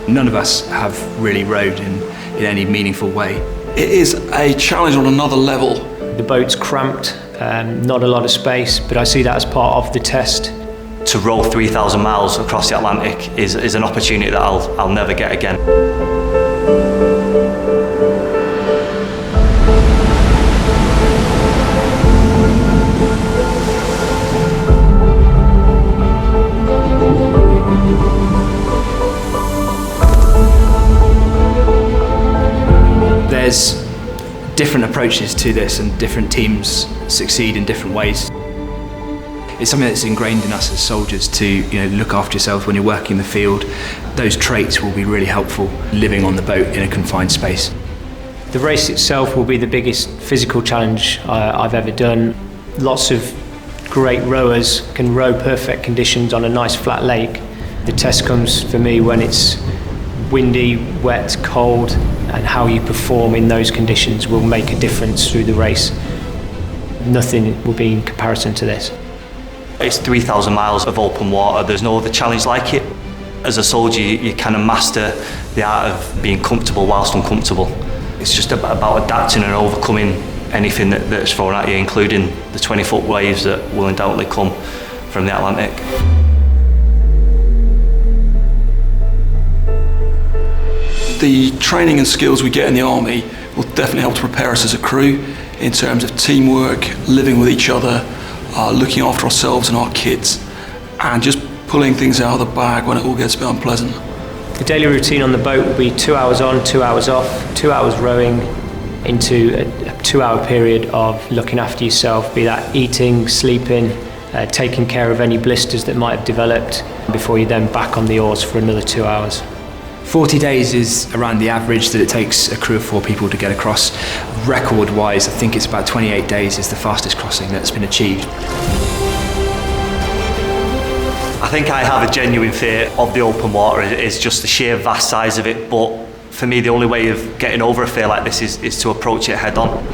None of us have really rowed in any meaningful way. It is a challenge on another level. The boat's cramped, not a lot of space, but I see that as part of the test. To row 3,000 miles across the Atlantic is an opportunity that I'll never get again. There's different approaches to this and different teams succeed in different ways. It's something that's ingrained in us as soldiers to look after yourself when you're working in the field. Those traits will be really helpful living on the boat in a confined space. The race itself will be the biggest physical challenge I've ever done. Lots of great rowers can row perfect conditions on a nice flat lake. The test comes for me when it's windy, wet, cold, and how you perform in those conditions will make a difference through the race. Nothing will be in comparison to this. It's 3,000 miles of open water. There's no other challenge like it. As a soldier, you kind of master the art of being comfortable whilst uncomfortable. It's just about adapting and overcoming anything that's thrown at you, including the 20-foot waves that will undoubtedly come from the Atlantic. The training and skills we get in the army will definitely help to prepare us as a crew in terms of teamwork, living with each other, looking after ourselves and our kids, and just pulling things out of the bag when it all gets a bit unpleasant. The daily routine on the boat will be 2 hours on, 2 hours off, 2 hours rowing into a 2-hour period of looking after yourself, be that eating, sleeping, taking care of any blisters that might have developed before you then back on the oars for another 2 hours. 40 days is around the average that it takes a crew of 4 people to get across. Record-wise, I think it's about 28 days is the fastest crossing that's been achieved. I think I have a genuine fear of the open water. It's just the sheer vast size of it, but for me the only way of getting over a fear like this is to approach it head on.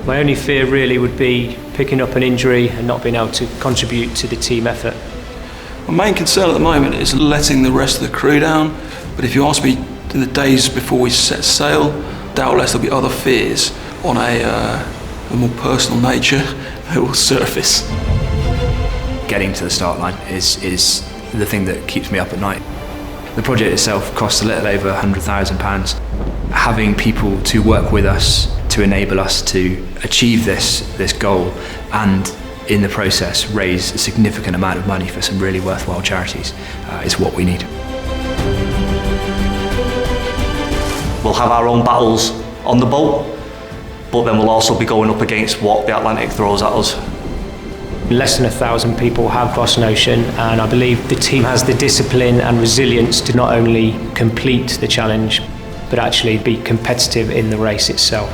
My only fear really would be picking up an injury and not being able to contribute to the team effort. My main concern at the moment is letting the rest of the crew down, but if you ask me in the days before we set sail, doubtless there'll be other fears on a more personal nature that will surface. Getting to the start line is the thing that keeps me up at night. The project itself costs a little over £100,000. Having people to work with us to enable us to achieve this goal and in the process raise a significant amount of money for some really worthwhile charities is what we need. We'll have our own battles on the boat, but then we'll also be going up against what the Atlantic throws at us. Less than 1,000 people have crossed an ocean, and I believe the team has the discipline and resilience to not only complete the challenge, but actually be competitive in the race itself.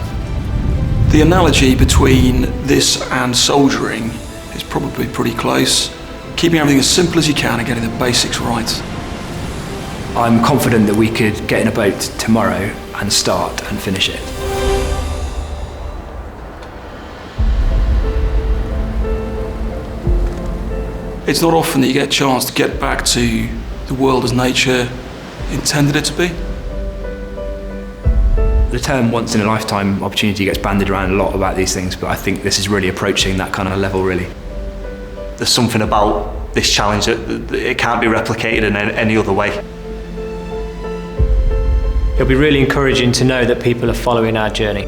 The analogy between this and soldiering is probably pretty close. Keeping everything as simple as you can and getting the basics right. I'm confident that we could get in a boat tomorrow and start and finish it. It's not often that you get a chance to get back to the world as nature intended it to be. The term once in a lifetime opportunity gets bandied around a lot about these things, but I think this is really approaching that kind of level, really. There's something about this challenge that it can't be replicated in any other way. It'll be really encouraging to know that people are following our journey.